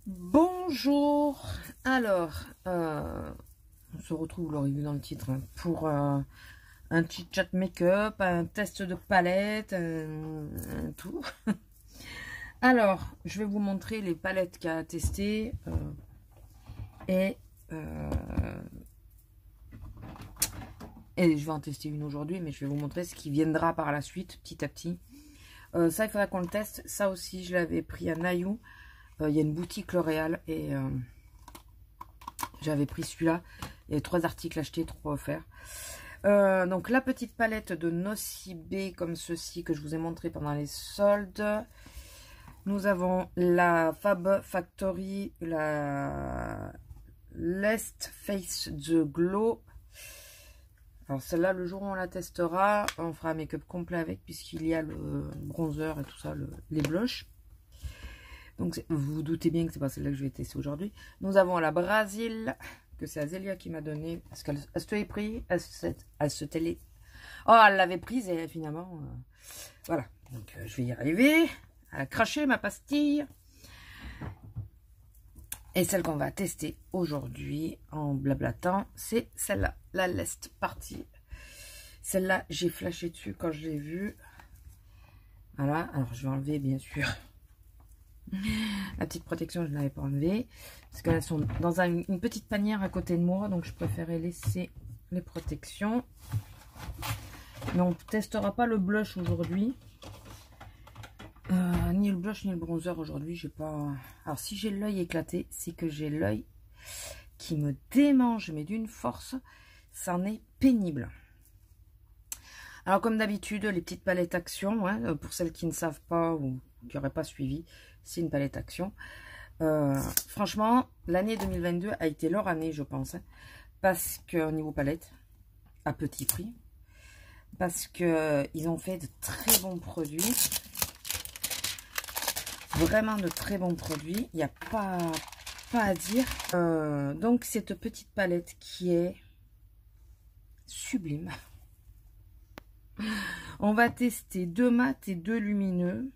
Bonjour. Alors, on se retrouve, vous l'aurez vu dans le titre, hein, pour un petit chat make-up, un test de palette, un tout. Alors, je vais vous montrer les palettes qu'a testé et je vais en tester une aujourd'hui, mais je vais vous montrer ce qui viendra par la suite, petit à petit. Ça, il faudra qu'on le teste. Ça aussi, je l'avais pris à Nayou. Il y a une boutique L'Oréal et j'avais pris celui-là. Il y avait 3 articles achetés, 3 offerts. Donc la petite palette de Nocibé comme ceci que je vous ai montré pendant les soldes. Nous avons la Fab Factory, la Lest Face The Glow. Alors celle-là, le jour où on la testera, on fera un make-up complet avec puisqu'il y a le bronzer et tout ça, les blushs. Donc, vous vous doutez bien que c'est pas celle-là que je vais tester aujourd'hui. Nous avons la Brésil, que c'est Azélia qui m'a donné. Parce qu'elle se l'avait pris, elle se télé. Oh, elle l'avait prise et finalement, voilà. Donc, je vais y arriver. Elle a craché ma pastille. Et celle qu'on va tester aujourd'hui, en blablatant, c'est celle-là, la Lest Party. Celle-là, j'ai flashé dessus quand je l'ai vue. Voilà, alors je vais enlever, bien sûr. La petite protection, je ne l'avais pas enlevée. Parce qu'elles sont dans une petite panière à côté de moi. Donc, je préférais laisser les protections. Mais on ne testera pas le blush aujourd'hui. Ni le blush, ni le bronzer aujourd'hui. J'ai pas... Alors, si j'ai l'œil éclaté, c'est que j'ai l'œil qui me démange, mais d'une force. C'en est pénible. Alors, comme d'habitude, les petites palettes Action, hein, pour celles qui ne savent pas ou qui n'auraient pas suivi, c'est une palette Action. Franchement, l'année 2022 a été leur année, je pense, hein, parce qu'au niveau palette, à petit prix, parce qu'ils ont fait de très bons produits, vraiment de très bons produits, il n'y a pas à dire. Donc, cette petite palette qui est sublime. On va tester 2 mat et 2 lumineux.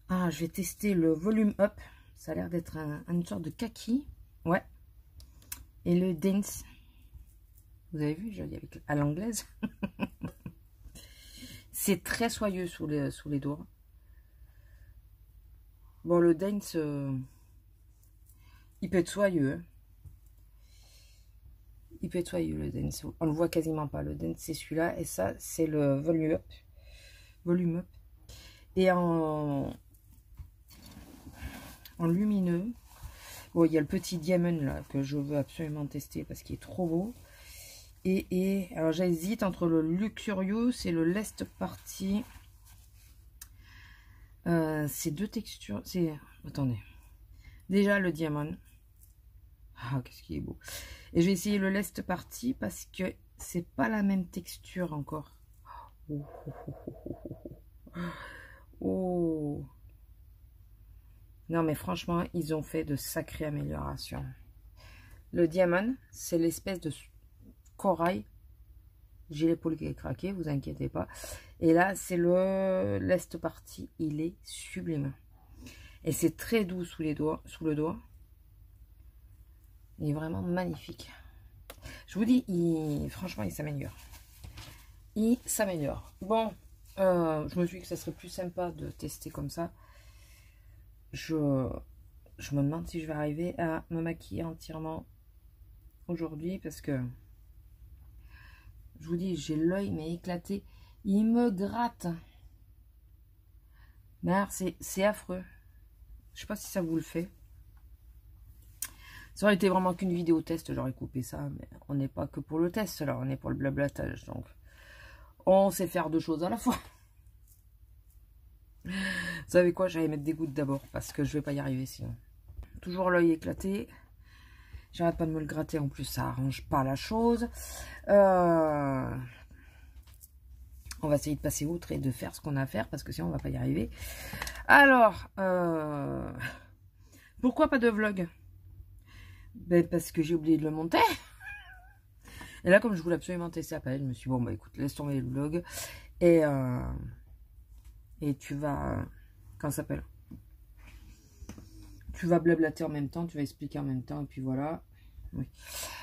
Ah, je vais tester le volume up. Ça a l'air d'être une sorte de kaki. Ouais. Et le Dance. Vous avez vu, je le dis à l'anglaise. C'est très soyeux sous les doigts. Bon, le Dance, il peut être soyeux. Hein. Il peut être soyeux, le Dance. On le voit quasiment pas. Le Dance, c'est celui-là. Et ça, c'est le volume up. Volume up. Et en lumineux. Bon, il y a le petit diamond là que je veux absolument tester parce qu'il est trop beau. Et alors j'hésite entre le Luxurious et le Lest Party. Ces deux textures. Attendez. Déjà le diamant. Ah, qu'est-ce qu'il est beau. Et je vais essayer le Lest Party parce que c'est pas la même texture encore. Oh, oh, oh, oh, oh. Oh. Non, mais franchement, ils ont fait de sacrées améliorations. Le diamant, c'est l'espèce de corail. J'ai l'épaule qui est craquée, vous inquiétez pas. Et là, c'est le Lest Party. Il est sublime. Et c'est très doux sous le doigt. Il est vraiment magnifique. Je vous dis, franchement, il s'améliore. Il s'améliore. Bon, je me suis dit que ça serait plus sympa de tester comme ça. Je me demande si je vais arriver à me maquiller entièrement aujourd'hui parce que je vous dis, j'ai l'œil mais éclaté. Il me gratte. Mais alors, c'est affreux. Je sais pas si ça vous le fait. Ça aurait été vraiment qu'une vidéo test, j'aurais coupé ça. Mais on n'est pas que pour le test, alors on est pour le blablatage. Donc, on sait faire 2 choses à la fois. Vous savez quoi, j'allais mettre des gouttes d'abord parce que je vais pas y arriver sinon. Toujours l'œil éclaté. J'arrête pas de me le gratter en plus, ça arrange pas la chose. On va essayer de passer outre et de faire ce qu'on a à faire parce que sinon on va pas y arriver. Alors, pourquoi pas de vlog? Ben parce que j'ai oublié de le monter. Et là, comme je voulais absolument tester la palette, je me suis dit, bon bah écoute, laisse tomber le vlog. Et tu vas... comment ça s'appelle? tu vas blablater en même temps, tu vas expliquer en même temps, et puis voilà. Oui.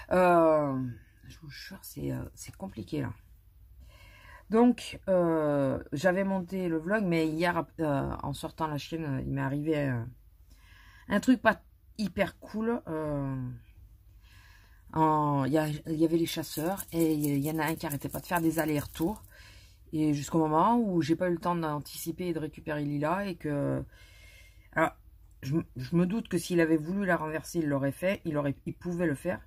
Je vous jure, c'est compliqué là. Donc, j'avais monté le vlog, mais hier, en sortant la chaîne, il m'est arrivé un truc pas hyper cool. Il y avait les chasseurs, et il y en a un qui arrêtait pas de faire des allers-retours. Et jusqu'au moment où j'ai pas eu le temps d'anticiper et de récupérer Lila, et que... Alors, je me doute que s'il avait voulu la renverser, il l'aurait fait, il pouvait le faire.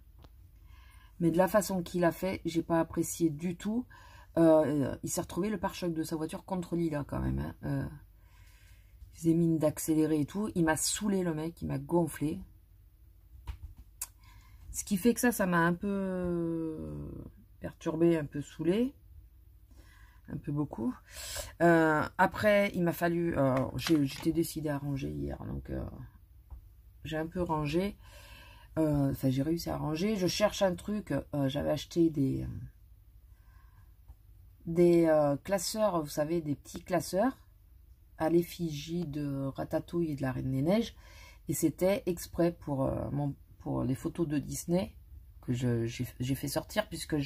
Mais de la façon qu'il a fait, j'ai pas apprécié du tout. Il s'est retrouvé le pare-choc de sa voiture contre Lila quand même. Hein. Il faisait mine d'accélérer et tout. Il m'a saoulé le mec, il m'a gonflé. Ce qui fait que ça m'a un peu perturbé, un peu saoulé. Un peu beaucoup. Après, il m'a fallu... J'étais décidée à ranger hier, donc j'ai un peu rangé. Enfin, j'ai réussi à ranger. Je cherche un truc. J'avais acheté des classeurs, vous savez, des petits classeurs à l'effigie de Ratatouille et de la Reine des Neiges. Et c'était exprès pour les photos de Disney que j'ai fait sortir, puisque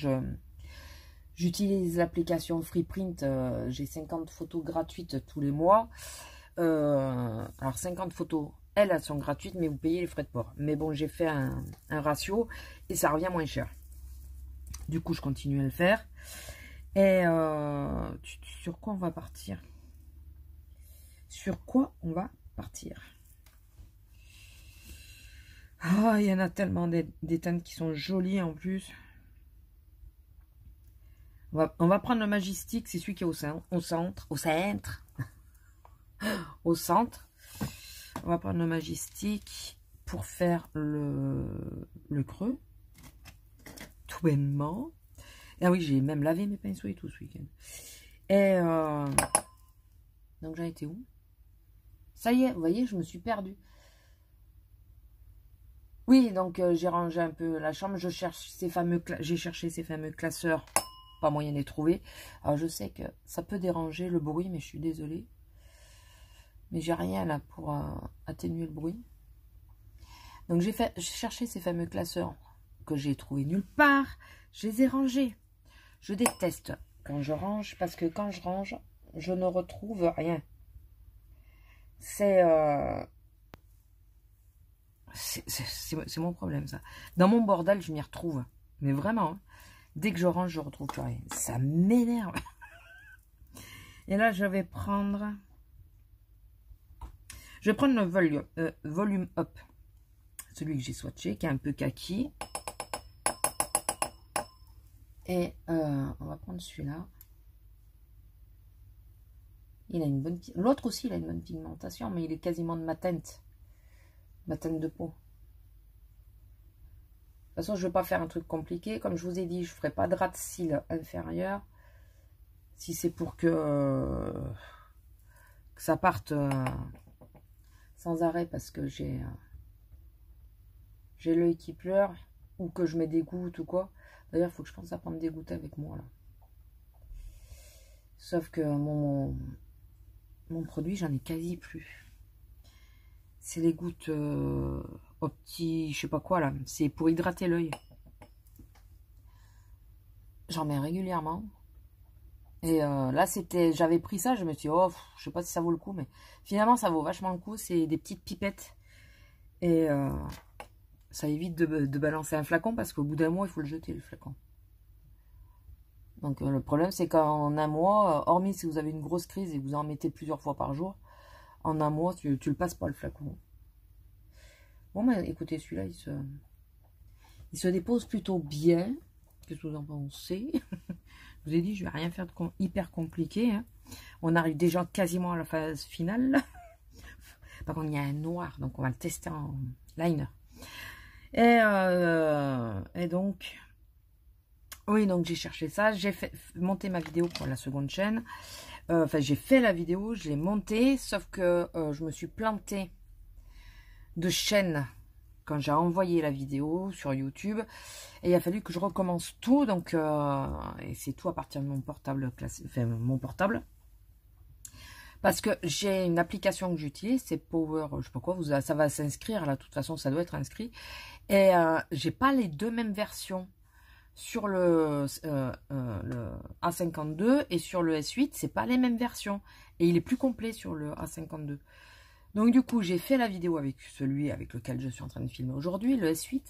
j'utilise l'application Freeprint. J'ai 50 photos gratuites tous les mois. Alors 50 photos, elles sont gratuites, mais vous payez les frais de port. Mais bon, j'ai fait un ratio et ça revient moins cher. Du coup, je continue à le faire. Et sur quoi on va partir? Sur quoi on va partir? Ah, il y en a tellement des teintes qui sont jolies en plus. On va prendre le Majestic, c'est celui qui est au centre. Au centre. On va prendre le Majestic pour faire le creux. Tout bonnement. Ah oui, j'ai même lavé mes pinceaux et tout ce week-end. Et donc j'en étais où? Ça y est, vous voyez, je me suis perdue. Oui, donc j'ai rangé un peu la chambre. J'ai cherché ces fameux classeurs. Pas moyen de les trouver. Alors je sais que ça peut déranger le bruit, mais je suis désolée. Mais j'ai rien là pour atténuer le bruit. Donc j'ai cherché ces fameux classeurs que j'ai trouvés nulle part. Je les ai rangés. Je déteste quand je range, parce que quand je range, je ne retrouve rien. C'est mon problème, ça. Dans mon bordel, je m'y retrouve. Mais vraiment, hein. Dès que je range, je retrouve plus rien. Ça m'énerve. Et là, je vais prendre... Je vais prendre le volume up. Celui que j'ai swatché, qui est un peu kaki. Et on va prendre celui-là. Il a une bonne... L'autre aussi, il a une bonne pigmentation, mais il est quasiment de ma teinte. Ma teinte de peau. De toute façon, je ne vais pas faire un truc compliqué. Comme je vous ai dit, je ne ferai pas de ras de cils inférieur. Si c'est pour que ça parte sans arrêt, parce que j'ai l'œil qui pleure, ou que je me dégoûte ou quoi. D'ailleurs, il faut que je pense à pas me dégoûter avec moi, là. Sauf que mon produit, j'en ai quasi plus. C'est les gouttes au petit, je sais pas quoi là. C'est pour hydrater l'œil. J'en mets régulièrement. Et là, j'avais pris ça, je me suis dit, oh, je sais pas si ça vaut le coup, mais finalement, ça vaut vachement le coup. C'est des petites pipettes. Et ça évite de balancer un flacon, parce qu'au bout d'un mois, il faut le jeter, le flacon. Donc le problème, c'est qu'en un mois, hormis si vous avez une grosse crise et vous en mettez plusieurs fois par jour, en un mois, tu le passes pas, le flacon. Bon, mais écoutez, celui-là, il se dépose plutôt bien. Qu'est-ce que vous en pensez? Je vous ai dit, je vais rien faire de hyper compliqué. Hein. On arrive déjà quasiment à la phase finale. Par contre, il y a un noir, donc on va le tester en liner. Et donc... Oui, donc j'ai cherché ça, j'ai monté ma vidéo pour la seconde chaîne. Enfin, j'ai fait la vidéo, je l'ai montée, sauf que je me suis plantée de chaîne quand j'ai envoyé la vidéo sur YouTube. Et il a fallu que je recommence tout, donc et c'est tout à partir de mon portable, mon portable. Parce que j'ai une application que j'utilise, c'est Power, je sais pas quoi, ça va s'inscrire là, de toute façon ça doit être inscrit. Et j'ai pas les deux mêmes versions sur le A52 et sur le S8, c'est pas les mêmes versions. Et il est plus complet sur le A52. Donc du coup, j'ai fait la vidéo avec celui avec lequel je suis en train de filmer aujourd'hui, le S8.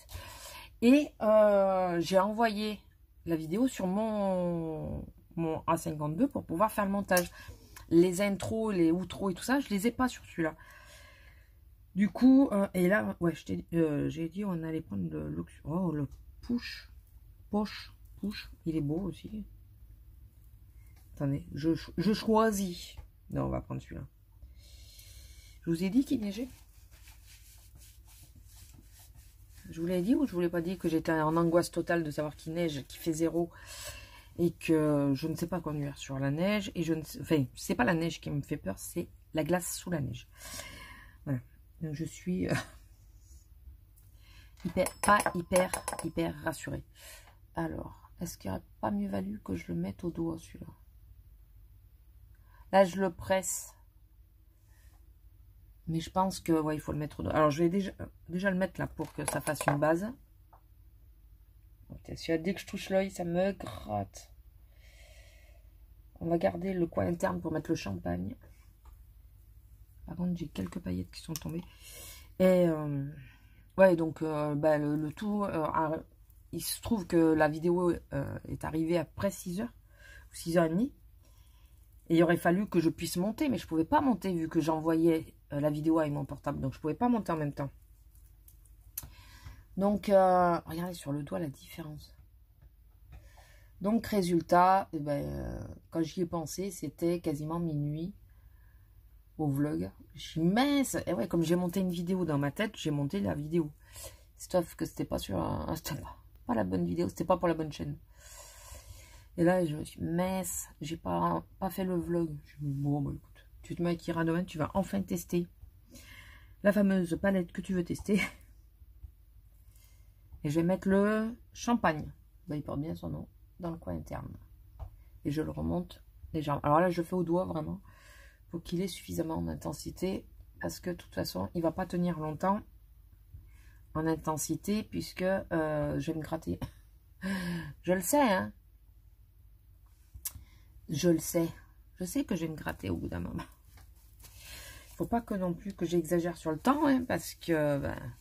Et j'ai envoyé la vidéo sur mon A52 pour pouvoir faire le montage. Les intros, les outros et tout ça, je les ai pas sur celui-là. Du coup, et là, ouais, j'ai dit on allait prendre le luxe. Oh, le push. Il est beau aussi. Attendez, je choisis. Non, on va prendre celui-là. Je vous ai dit qu'il neigeait. Je vous l'ai dit ou je vous l'ai pas dit que j'étais en angoisse totale de savoir qu'il neige, qu'il fait 0 et que je ne sais pas conduire sur la neige et je ne sais, enfin, c'est pas la neige qui me fait peur, c'est la glace sous la neige. Voilà. Donc je suis hyper rassurée. Alors, est-ce qu'il n'aurait pas mieux valu que je le mette au doigt celui-là? Là, je le presse. Mais je pense que ouais, il faut le mettre au doigt. Alors, je vais déjà le mettre là pour que ça fasse une base. Dès que je touche l'œil, ça me gratte. On va garder le coin interne pour mettre le champagne. Par contre, j'ai quelques paillettes qui sont tombées. Et ouais, donc bah, le tout, il se trouve que la vidéo est arrivée après 6h ou 6h30. Et il aurait fallu que je puisse monter, mais je ne pouvais pas monter vu que j'envoyais la vidéo avec mon portable. Donc, je ne pouvais pas monter en même temps. Donc, regardez sur le doigt la différence. Donc, résultat, eh ben, quand j'y ai pensé, c'était quasiment minuit au vlog. Je suis mince. Et ouais, comme j'ai monté une vidéo dans ma tête, j'ai monté la vidéo. Sauf que c'était pas sur c'était pas la bonne vidéo, c'était pas pour la bonne chaîne. Et là, je me suis mince, j'ai pas fait le vlog. Je me dis, bon, bah écoute, tu te mets avec Kira demain, tu vas enfin tester la fameuse palette que tu veux tester. Et je vais mettre le champagne. Bah, il porte bien son nom dans le coin interne. Et je le remonte légèrement. Alors là, je fais au doigt vraiment. Il faut qu'il ait suffisamment d'intensité. Parce que de toute façon, il va pas tenir longtemps en intensité. Puisque je vais me gratter. Je le sais, hein. Je le sais. Je sais que je vais me gratter au bout d'un moment. Il faut pas que non plus que j'exagère sur le temps. Hein, parce que ben,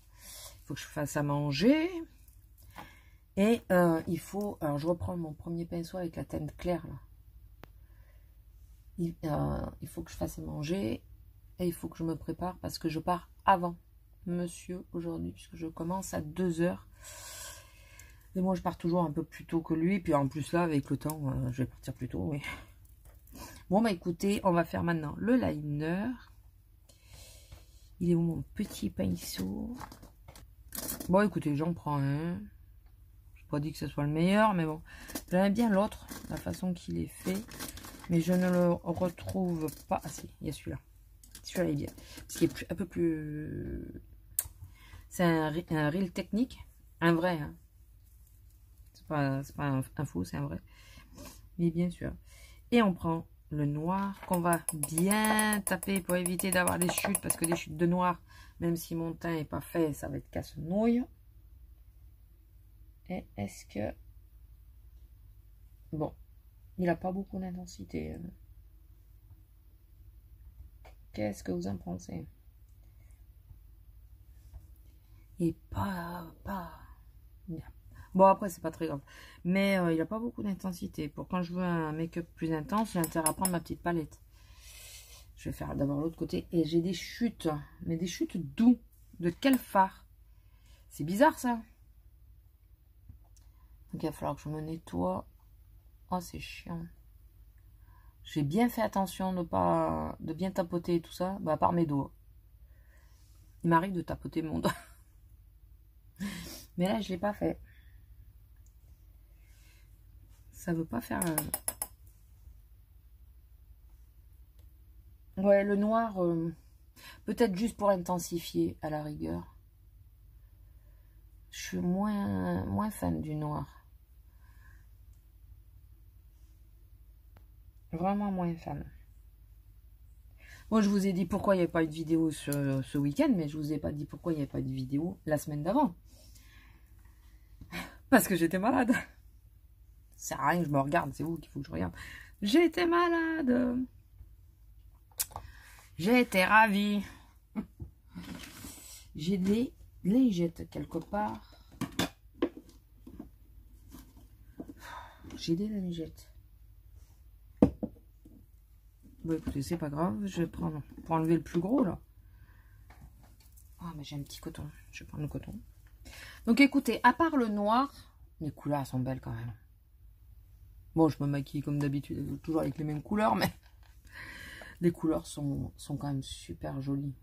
faut que je fasse à manger. Et il faut... Alors, je reprends mon premier pinceau avec la teinte claire. Là. Il faut que je fasse à manger. Et il faut que je me prépare parce que je pars avant monsieur aujourd'hui. Puisque je commence à 2h. Et moi, je pars toujours un peu plus tôt que lui. Puis en plus, là, avec le temps, je vais partir plus tôt. Oui. Bon, bah écoutez, on va faire maintenant le liner. Il est où mon petit pinceau? Bon, écoutez, j'en prends un. Je n'ai pas dit que ce soit le meilleur, mais bon. J'aime bien l'autre, la façon qu'il est fait. Mais je ne le retrouve pas. Ah si, il y a celui-là. Celui-là est bien. Parce qu'il est un peu plus... C'est un reel technique. Un vrai, hein. C'est pas un faux, c'est un vrai. Mais bien sûr. Et on prend le noir qu'on va bien taper pour éviter d'avoir des chutes. Parce que des chutes de noir, même si mon teint n'est pas fait, ça va être casse-nouille. Et est-ce que... Bon, il n'a pas beaucoup d'intensité. Qu'est-ce que vous en pensez? Et pas... Bon, après, c'est pas très grave. Mais il n'a pas beaucoup d'intensité. Pour quand je veux un make-up plus intense, j'ai intérêt à prendre ma petite palette. Je vais faire d'abord l'autre côté. Et j'ai des chutes. Mais des chutes d'où? De quel fard? C'est bizarre, ça. Donc, il va falloir que je me nettoie. Oh, c'est chiant. J'ai bien fait attention de bien tapoter et tout ça. Bah, à part mes doigts. Il m'arrive de tapoter mon doigt. Mais là, je ne l'ai pas fait. Ça veut pas faire... Ouais, le noir, peut-être juste pour intensifier à la rigueur. Je suis moins fan du noir. Vraiment moins fan. Moi, je vous ai dit pourquoi il n'y avait pas eu de vidéo ce week-end, mais je vous ai pas dit pourquoi il n'y avait pas eu de vidéo la semaine d'avant. Parce que j'étais malade. Ça sert à rien que je me regarde, c'est vous qu'il faut que je regarde. J'étais malade. J'étais ravie. J'ai des lingettes quelque part. J'ai des lingettes. Bon, écoutez, c'est pas grave. Je vais prendre pour enlever le plus gros, là. Ah, mais j'ai un petit coton. Je vais prendre le coton. Donc, écoutez, à part le noir, les couleurs sont belles quand même. Bon, je me maquille comme d'habitude, toujours avec les mêmes couleurs, mais les couleurs sont quand même super jolies.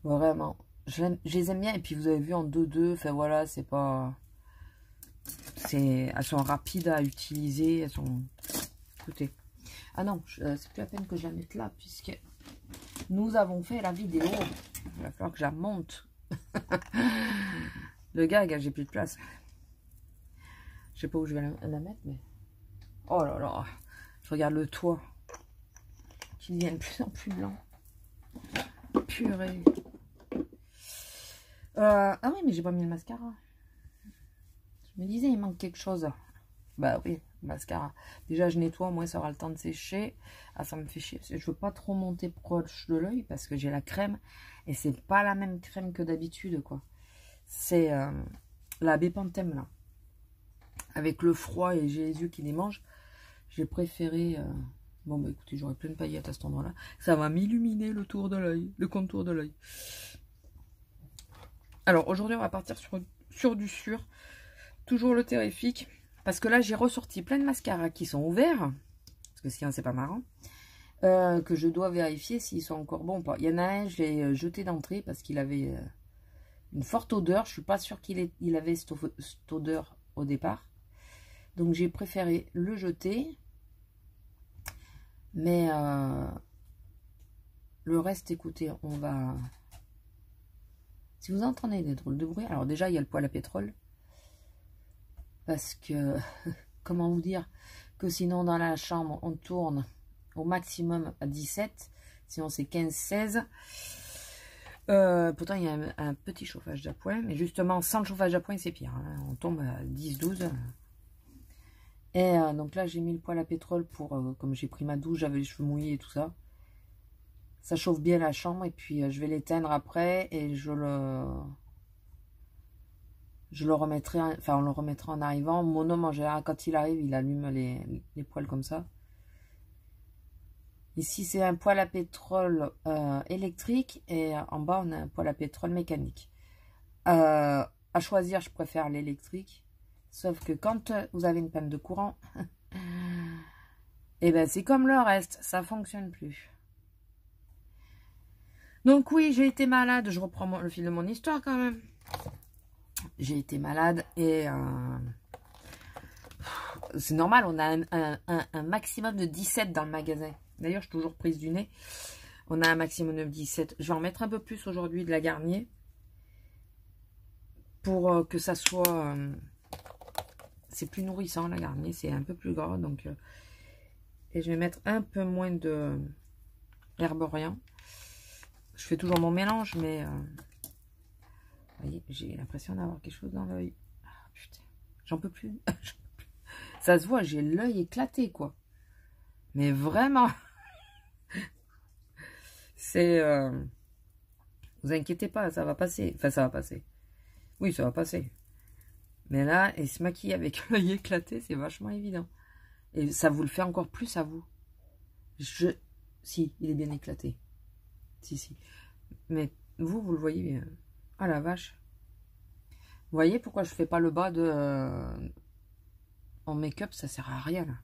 Vraiment. Je les aime bien. Et puis, vous avez vu en 2-2. Enfin, voilà, c'est pas... Elles sont rapides à utiliser. Elles sont... Écoutez. Ah non, c'est plus la peine que je la mette là, puisque nous avons fait la vidéo. Il va falloir que je la monte. Le gag, j'ai plus de place. Je sais pas où je vais la mettre, mais... Oh là là. Je regarde le toit. Qui devient de plus en plus blanc. Purée. Ah oui, mais j'ai pas mis le mascara. Je me disais, il manque quelque chose. Bah oui, mascara. Déjà, je nettoie, au moins ça aura le temps de sécher. Ah, ça me fait chier. Je veux pas trop monter proche de l'œil parce que j'ai la crème. Et c'est pas la même crème que d'habitude, quoi. C'est la Bepanthen, là. Avec le froid et j'ai les yeux qui les mangent. J'ai préféré... Bon, bah écoutez, j'aurai plein de paillettes à cet endroit-là. Ça va m'illuminer le tour de l'œil, le contour de l'œil. Alors, aujourd'hui, on va partir sur du sûr. Toujours le terrifique. Parce que là, j'ai ressorti plein de mascaras qui sont ouverts. Parce que sinon, c'est pas marrant. Que je dois vérifier s'ils sont encore bons ou pas. Il y en a un, je l'ai jeté d'entrée parce qu'il avait une forte odeur. Je suis pas sûre qu'il avait cette odeur au départ. Donc, j'ai préféré le jeter. Mais le reste, écoutez, on va... Si vous entendez des drôles de bruit, alors déjà, il y a le poêle à pétrole. Parce que, comment vous dire, que sinon dans la chambre, on tourne au maximum à 17. Sinon, c'est 15-16. Pourtant, il y a un petit chauffage d'appoint. Mais justement, sans le chauffage d'appoint, c'est pire. Hein. On tombe à 10-12. Et donc là, j'ai mis le poêle à pétrole pour, comme j'ai pris ma douche, j'avais les cheveux mouillés et tout ça. Ça chauffe bien la chambre et puis je vais l'éteindre après et je le remettrai, enfin on le remettra en arrivant. Mon homme en général, quand il arrive, il allume les poêles comme ça. Ici, c'est un poêle à pétrole électrique et en bas, on a un poêle à pétrole mécanique. À choisir, je préfère l'électrique. Sauf que quand vous avez une panne de courant, et ben c'est comme le reste, ça fonctionne plus. Donc oui, j'ai été malade, je reprends le fil de mon histoire quand même. J'ai été malade et c'est normal, on a un maximum de 17 dans le magasin. D'ailleurs, je suis toujours prise du nez. On a un maximum de 17. Je vais en mettre un peu plus aujourd'hui de la Garnier pour que ça soit... c'est plus nourrissant la Garnier, c'est un peu plus gras. Donc, et je vais mettre un peu moins de Herborian. Je fais toujours mon mélange, mais vous voyez, j'ai l'impression d'avoir quelque chose dans l'œil. Ah, putain, j'en peux plus. Ça se voit, j'ai l'œil éclaté, quoi. Mais vraiment, c'est... vous inquiétez pas, ça va passer. Enfin, ça va passer. Oui, ça va passer. Mais là, et se maquiller avec l'œil éclaté, c'est vachement évident. Et ça vous le fait encore plus à vous. Si, il est bien éclaté. Si. Mais vous le voyez bien. Ah la vache. Vous voyez pourquoi je fais pas le bas de... en make-up, ça sert à rien là.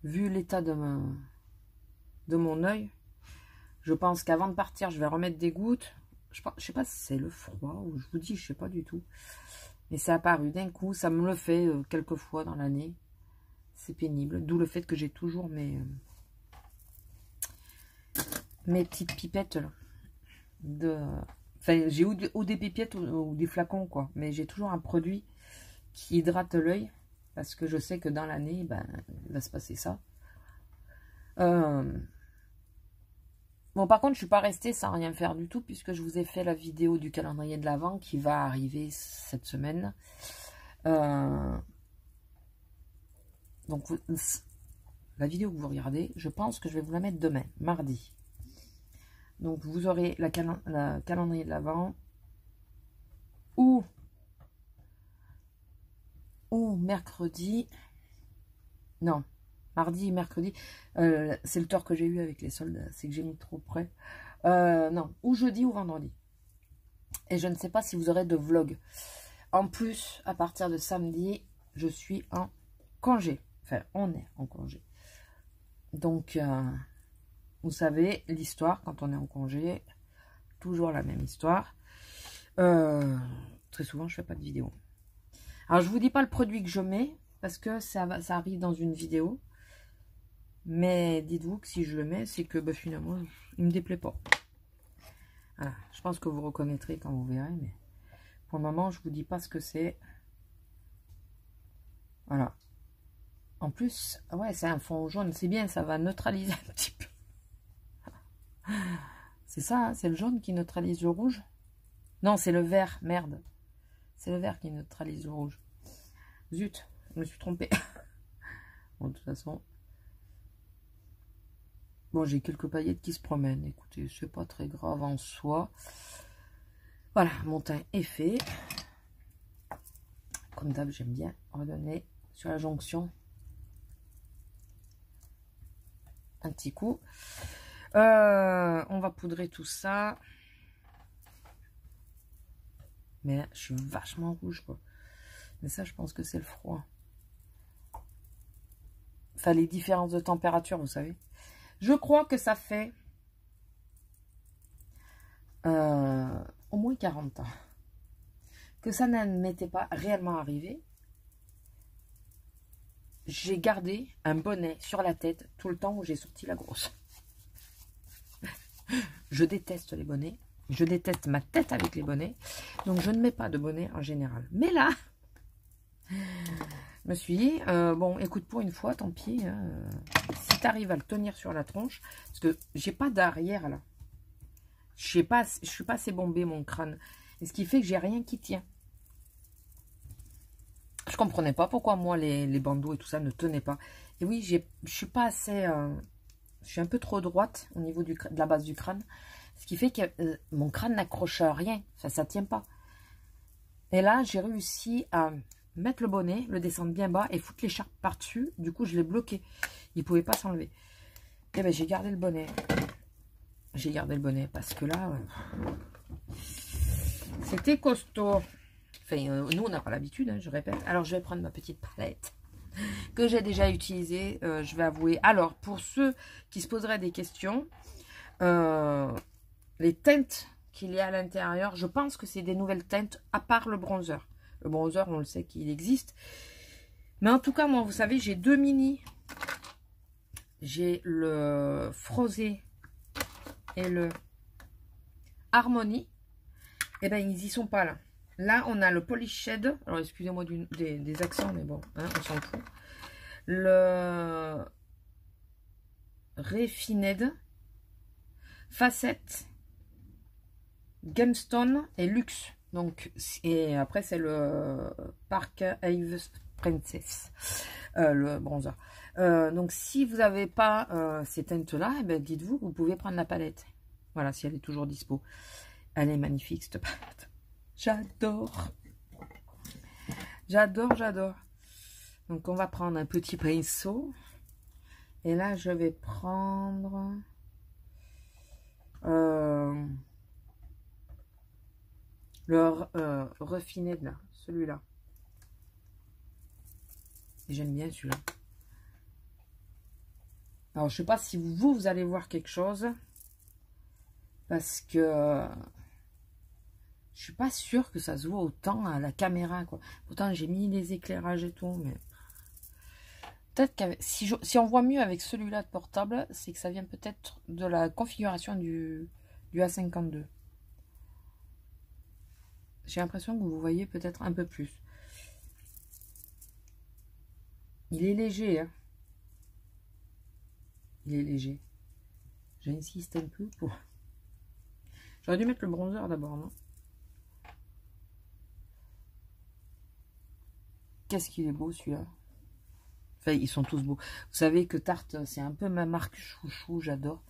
Vu l'état de mon œil, je pense qu'avant de partir, je vais remettre des gouttes. Je sais pas si c'est le froid ou je vous dis, je sais pas du tout. Mais c'est apparu d'un coup, ça me le fait quelques fois dans l'année. C'est pénible. D'où le fait que j'ai toujours mes petites pipettes là. Enfin, j'ai ou des pipettes ou des flacons, quoi. Mais j'ai toujours un produit qui hydrate l'œil. Parce que je sais que dans l'année, ben, il va se passer ça. Bon, par contre, je suis pas restée sans rien faire du tout, puisque je vous ai fait la vidéo du calendrier de l'Avent qui va arriver cette semaine. Donc, la vidéo que vous regardez, je pense que je vais vous la mettre demain, mardi. Donc, vous aurez la calendrier de l'Avent ou mercredi. Non, mardi et mercredi. C'est le tort que j'ai eu avec les soldes, c'est que j'ai mis trop près. Non, ou jeudi ou vendredi. Et je ne sais pas si vous aurez de vlog. En plus, à partir de samedi, je suis en congé. Enfin, on est en congé. Donc, vous savez, l'histoire, quand on est en congé, toujours la même histoire. Très souvent, je fais pas de vidéo. Alors, je vous dis pas le produit que je mets, parce que ça arrive dans une vidéo. Mais dites-vous que si je le mets, c'est que bah, finalement, il me déplaît pas. Voilà, je pense que vous reconnaîtrez quand vous verrez, mais pour le moment, je vous dis pas ce que c'est. Voilà. En plus, ouais, c'est un fond jaune, c'est bien, ça va neutraliser un petit peu. C'est ça, hein, c'est le jaune qui neutralise le rouge? Non, c'est le vert, merde. C'est le vert qui neutralise le rouge. Zut, je me suis trompée. Bon, de toute façon... Bon, j'ai quelques paillettes qui se promènent. Écoutez, c'est pas très grave en soi. Voilà, mon teint est fait. Comme d'hab, j'aime bien redonner sur la jonction un petit coup. On va poudrer tout ça. Mais là, je suis vachement rouge, quoi. Mais ça, je pense que c'est le froid. Enfin, les différences de température, vous savez. Je crois que ça fait au moins 40 ans que ça ne m'était pas réellement arrivé. J'ai gardé un bonnet sur la tête tout le temps où j'ai sorti la grosse. Je déteste les bonnets. Je déteste ma tête avec les bonnets. Donc, je ne mets pas de bonnet en général. Mais là, je me suis dit, bon, écoute, pour une fois, tant pis. Hein, si tu arrives à le tenir sur la tronche, parce que j'ai pas d'arrière là. Je suis pas assez bombé mon crâne. Et ce qui fait que j'ai rien qui tient. Je comprenais pas pourquoi moi les bandeaux et tout ça ne tenaient pas. Et oui, je suis pas assez... je suis un peu trop droite au niveau de la base du crâne. Ce qui fait que mon crâne n'accroche à rien. Ça tient pas. Et là, j'ai réussi à mettre le bonnet, le descendre bien bas et foutre l'écharpe par-dessus. Du coup, je l'ai bloqué. Il ne pouvait pas s'enlever. Et bien, j'ai gardé le bonnet. J'ai gardé le bonnet parce que là, c'était costaud. Enfin, nous, on n'a pas l'habitude, hein, je répète. Alors, je vais prendre ma petite palette que j'ai déjà utilisée, je vais avouer. Alors, pour ceux qui se poseraient des questions, les teintes qu'il y a à l'intérieur, je pense que c'est des nouvelles teintes, à part le bronzer. Le bronzer, on le sait qu'il existe. Mais en tout cas, moi, vous savez, j'ai deux mini. J'ai le Frosé et le Harmony. Eh bien, ils y sont pas là. Là, on a le Polish Shade. Alors, excusez-moi des accents, mais bon, hein, on s'en fout. Le Refined, Facette, Gemstone et Luxe. Donc, et après, c'est le Park Ave Princess, le bronzer. Donc, si vous n'avez pas ces teintes-là, eh ben, dites-vous, vous pouvez prendre la palette. Voilà, si elle est toujours dispo. Elle est magnifique, cette palette. J'adore. J'adore, j'adore. Donc, on va prendre un petit pinceau. Et là, je vais prendre... le Refined, là. Celui-là. J'aime bien celui-là. Alors, je sais pas si vous allez voir quelque chose. Parce que... je suis pas sûre que ça se voit autant à la caméra, quoi. Pourtant, j'ai mis les éclairages et tout, mais... peut-être que si on voit mieux avec celui-là de portable, c'est que ça vient peut-être de la configuration du A52. J'ai l'impression que vous voyez peut-être un peu plus. Il est léger, hein. Il est léger. J'insiste un peu pour... J'aurais dû mettre le bronzer d'abord, non? Qu'est-ce qu'il est beau, celui-là. Enfin, ils sont tous beaux. Vous savez que Tarte, c'est un peu ma marque chouchou, j'adore.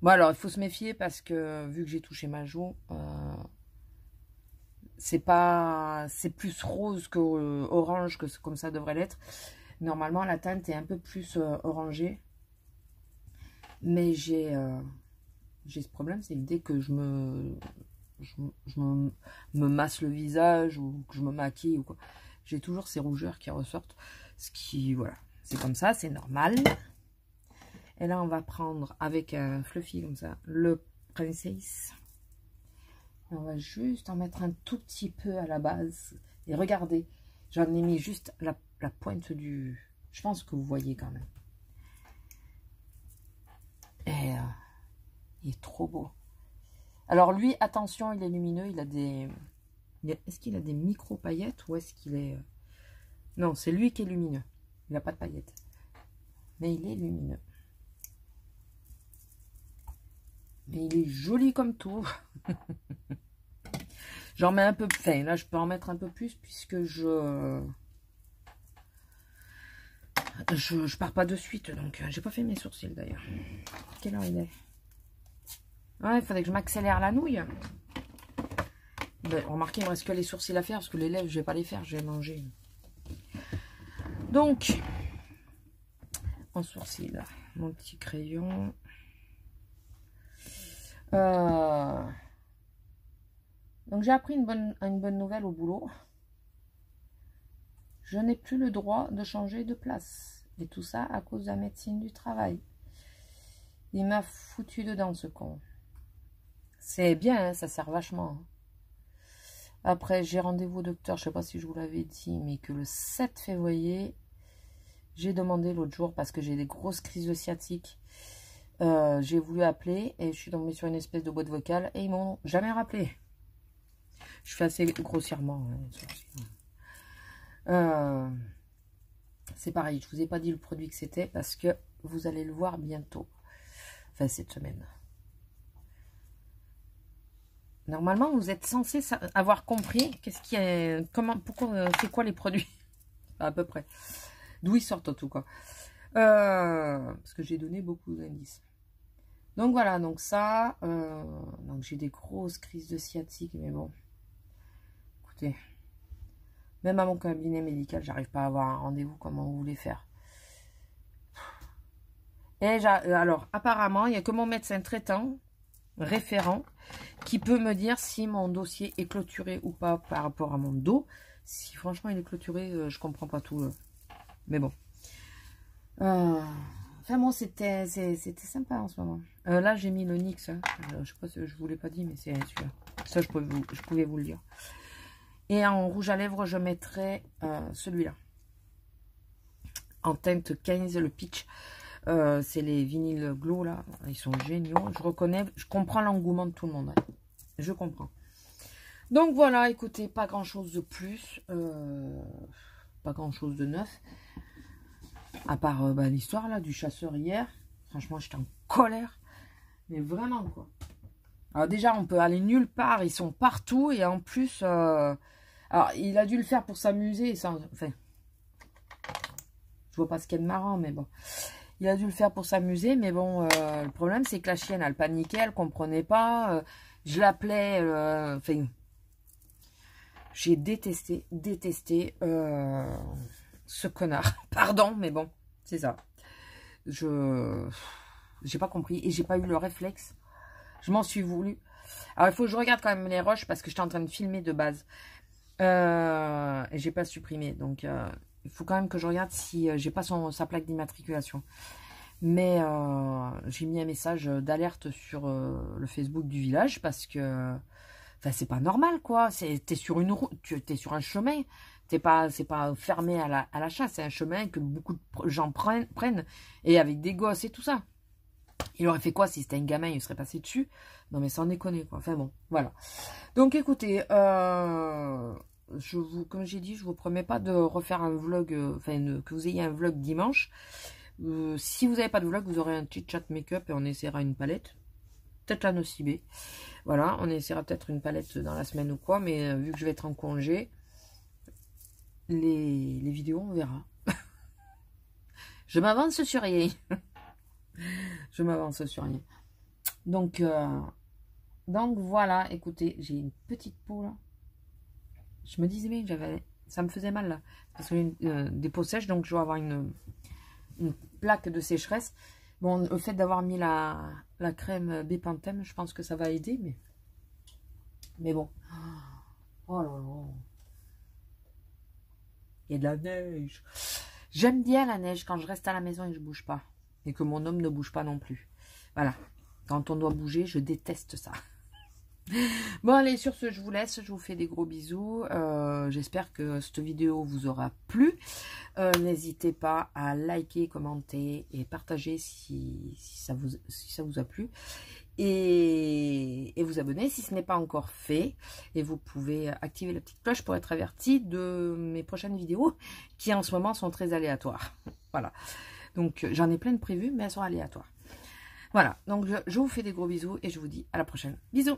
Bon, alors, il faut se méfier parce que, vu que j'ai touché ma joue, c'est plus rose que orange, que comme ça devrait l'être. Normalement, la teinte est un peu plus orangée. Mais j'ai ce problème, c'est que dès que je me masse le visage ou que je me maquille ou quoi, j'ai toujours ces rougeurs qui ressortent. Ce qui, voilà, c'est comme ça, c'est normal. Et là, on va prendre avec un fluffy comme ça, le Princess. Et on va juste en mettre un tout petit peu à la base. Et regardez, j'en ai mis juste la pointe du... Je pense que vous voyez quand même. Et il est trop beau. Alors lui, attention, il est lumineux, il a des... Est-ce qu'il a des micro-paillettes ou est-ce qu'il est... Non, c'est lui qui est lumineux. Il n'a pas de paillettes. Mais il est lumineux. Mais il est joli comme tout. J'en mets un peu... Enfin, là, je peux en mettre un peu plus puisque je pars pas de suite. Donc, j'ai pas fait mes sourcils d'ailleurs. Quelle heure il est? Ouais, il faudrait que je m'accélère la nouille. Ben, remarquez, il me reste que les sourcils à faire parce que les lèvres, je vais pas les faire, je vais manger. Donc, en sourcil, mon petit crayon. Donc, j'ai appris une bonne nouvelle au boulot. Je n'ai plus le droit de changer de place. Et tout ça à cause de la médecine du travail. Il m'a foutu dedans, ce con. C'est bien, hein, ça sert vachement. Après, j'ai rendez-vous au docteur, je ne sais pas si je vous l'avais dit, mais que le 7 février, j'ai demandé l'autre jour parce que j'ai des grosses crises de sciatique. J'ai voulu appeler et je suis tombée sur une espèce de boîte vocale et ils m'ont jamais rappelé. Je fais assez grossièrement. Hein, c'est pareil, je ne vous ai pas dit le produit que c'était parce que vous allez le voir bientôt. Enfin, cette semaine. Normalement, vous êtes censé avoir compris qu'est-ce qui est, comment, pourquoi, c'est quoi les produits, à peu près, d'où ils sortent en tout cas, parce que j'ai donné beaucoup d'indices. Donc voilà, donc ça, donc j'ai des grosses crises de sciatique, mais bon, écoutez, même à mon cabinet médical, j'arrive pas à avoir un rendez-vous comme on voulait faire. Et alors, apparemment, il n'y a que mon médecin traitant, référent, qui peut me dire si mon dossier est clôturé ou pas par rapport à mon dos. Si franchement il est clôturé, je comprends pas tout. Mais bon. Enfin bon, c'était sympa en ce moment. Là j'ai mis le NYX. Hein. Je sais pas si je vous l'ai pas dit, mais c'est celui-là. Ça je pouvais vous le dire. Et en rouge à lèvres, je mettrai celui-là. En teinte 15, le Peach. C'est les vinyles glow là, ils sont géniaux. Je comprends l'engouement de tout le monde. Hein. Je comprends. Donc voilà, écoutez, pas grand chose de plus, pas grand chose de neuf, à part l'histoire là du chasseur hier. Franchement, j'étais en colère, mais vraiment quoi. Alors déjà, on peut aller nulle part, ils sont partout et en plus, alors il a dû le faire pour s'amuser. Enfin, je vois pas ce qu'il y a de marrant, mais bon. Il a dû le faire pour s'amuser, mais bon, le problème, c'est que la chienne, elle paniquait, elle comprenait pas. Je l'appelais, enfin, j'ai détesté ce connard. Pardon, mais bon, c'est ça. J'ai pas compris et j'ai pas eu le réflexe. Je m'en suis voulu. Alors, il faut que je regarde quand même les rushs parce que j'étais en train de filmer de base. Et j'ai pas supprimé, donc... il faut quand même que je regarde si j'ai pas sa plaque d'immatriculation. Mais j'ai mis un message d'alerte sur le Facebook du village parce que enfin, c'est pas normal quoi. T'es sur une route, t'es sur un chemin. C'est pas fermé à la chasse. C'est un chemin que beaucoup de gens prennent et avec des gosses et tout ça. Il aurait fait quoi si c'était un gamin, il serait passé dessus? Non mais sans déconner quoi. Enfin bon, voilà. Donc écoutez, comme j'ai dit, je vous promets pas de refaire un vlog, enfin que vous ayez un vlog dimanche. Si vous n'avez pas de vlog, vous aurez un petit chat make-up et on essaiera une palette. Peut-être la Nocibé. Voilà, on essaiera peut-être une palette dans la semaine ou quoi. Mais vu que je vais être en congé, les vidéos, on verra. Je m'avance sur rien. Je m'avance sur rien. Donc voilà, écoutez, j'ai une petite peau là. Je me disais bien que ça me faisait mal là. Parce que j'ai des peaux sèches, donc je vais avoir une plaque de sécheresse. Bon, le fait d'avoir mis la crème Bepanthen, je pense que ça va aider, mais bon. Oh là là. Il y a de la neige. J'aime bien la neige quand je reste à la maison et que je bouge pas. Et que mon homme ne bouge pas non plus. Voilà. Quand on doit bouger, je déteste ça. Bon, allez, sur ce, je vous laisse. Je vous fais des gros bisous. J'espère que cette vidéo vous aura plu. N'hésitez pas à liker, commenter et partager si ça vous a plu. Et vous abonner si ce n'est pas encore fait. Et vous pouvez activer la petite cloche pour être averti de mes prochaines vidéos qui en ce moment sont très aléatoires. Voilà. Donc, j'en ai plein de prévues, mais elles sont aléatoires. Voilà. Donc, je vous fais des gros bisous et je vous dis à la prochaine. Bisous!